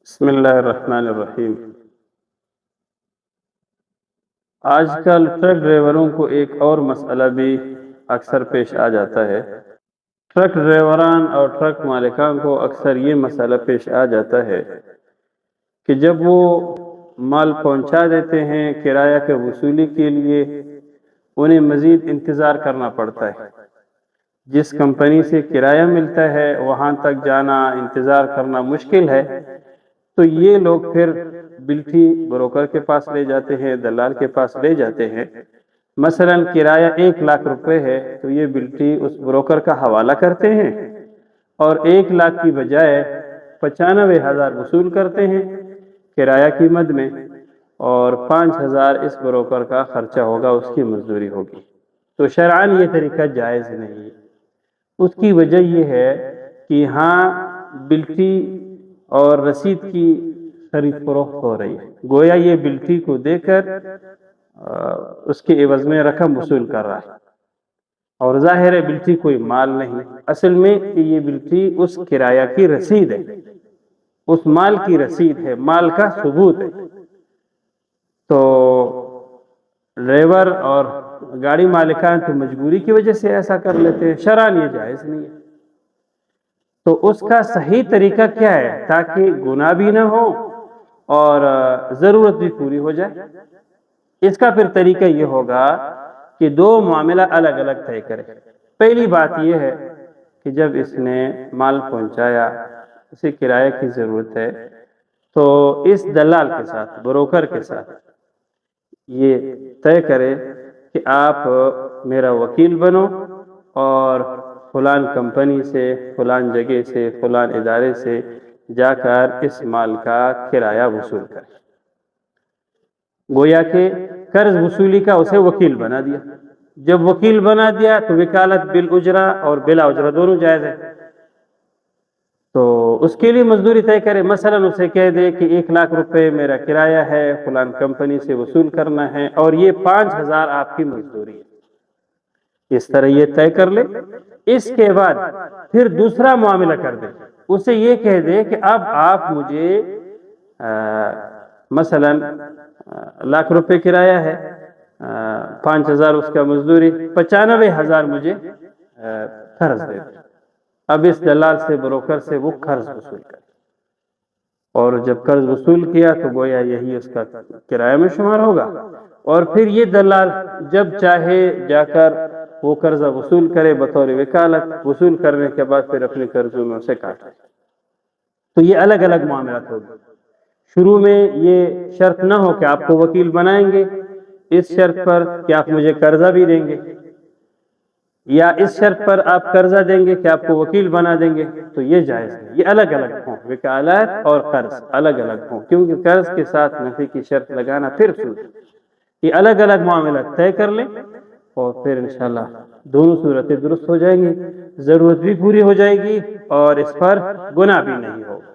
بسم اللہ الرحمن الرحیم۔ آج کل ٹرک ڈرائیوروں کو ایک اور مسئلہ بھی اکثر پیش آ جاتا ہے۔ ٹرک ڈرائیوران اور ٹرک مالکان کو اکثر یہ مسئلہ پیش آ جاتا ہے کہ جب وہ مال پہنچا دیتے ہیں کرایہ کے وصولی کے لیے، انہیں مزید انتظار کرنا پڑتا ہے۔ جس کمپنی سے کرایہ ملتا ہے وہاں تک جانا، انتظار کرنا مشکل ہے، تو یہ لوگ پھر بلٹی بروکر کے پاس لے جاتے ہیں، دلال کے پاس لے جاتے ہیں۔ مثلا کرایہ 1,00,000 روپے ہے تو یہ بلٹی اس بروکر کا حوالہ کرتے ہیں اور 1,00,000 کی بجائے 95,000 وصول کرتے ہیں کرایہ قیمت میں، اور 5,000 اس بروکر کا خرچہ ہوگا، اس کی مزدوری ہوگی۔ تو شرعاً یہ طریقہ جائز نہیں ہے۔ اس کی وجہ یہ ہے کہ یہاں بلٹی اور رسید کی خرید فروخت ہو رہی ہے، گویا یہ بلٹی کو دے کر اس کے عوض میں رقم وصول کر رہا ہے، اور ظاہر ہے بلٹی کوئی مال نہیں، اصل میں یہ بلٹی اس کرایہ کی رسید ہے، اس مال کی رسید ہے، مال کا ثبوت ہے۔ تو ڈرائیور اور گاڑی مالکان تو مجبوری کی وجہ سے ایسا کر لیتے ہیں، شرعاً یہ جائز نہیں ہے۔ تو اس کا صحیح طریقہ کیا ہے تاکہ گناہ بھی نہ ہو اور ضرورت بھی پوری ہو جائے؟ اس کا پھر طریقہ یہ ہوگا کہ دو معاملہ الگ الگ طے کرے۔ پہلی بات یہ ہے کہ جب اس نے مال پہنچایا، اسے کرایہ کی ضرورت ہے، تو اس دلال کے ساتھ، بروکر کے ساتھ یہ طے کرے کہ آپ میرا وکیل بنو اور فلان کمپنی سے، فلان جگہ سے، فلان ادارے سے جا کر اس مال کا کرایہ وصول کریں۔ گویا کہ قرض وصولی کا اسے وکیل بنا دیا۔ جب وکیل بنا دیا تو وکالت بالاجرہ اور بلا اجرہ دونوں جائز ہے۔ تو اس کے لیے مزدوری طے کرے، مثلا اسے کہہ دے کہ 1,00,000 روپے میرا کرایہ ہے، فلان کمپنی سے وصول کرنا ہے، اور یہ 5,000 آپ کی مزدوری ہے۔ اس طرح یہ طے کر لے۔ اس کے بعد پھر دوسرا معاملہ کر دے، اسے یہ کہہ دے کہ اب آپ مجھے مثلا 1,00,000 روپے کرایہ ہے، 5,000 اس کا مزدوری، 95,000 مجھے قرض دے دے۔ اب اس دلال سے، بروکر سے وہ قرض وصول کرے، اور جب قرض وصول کیا تو گویا یہی اس کا کرایہ میں شمار ہوگا، اور پھر یہ دلال جب چاہے جا کر وہ قرضہ وصول کرے بطور وکالت، وصول کرنے کے بعد پھر اپنے قرضوں میں اسے کاٹے۔ تو یہ الگ الگ معاملات ہوگی۔ شروع میں یہ شرط نہ ہو کہ آپ کو وکیل بنائیں گے اس شرط پر کہ آپ مجھے قرضہ بھی دیں گے، یا اس شرط پر آپ قرضہ دیں گے کہ آپ کو وکیل بنا دیں گے، تو یہ جائز ہے۔ یہ الگ الگ ہوں، وکالت اور قرض الگ الگ ہوں، کیونکہ قرض کے ساتھ نفی کی شرط لگانا پھر سود۔ یہ الگ الگ معاملات طے کر لیں، اور پھر انشاءاللہ دونوں صورتیں درست ہو جائیں گی، ضرورت بھی پوری ہو جائے گی اور اس پر گناہ بھی نہیں ہوگا۔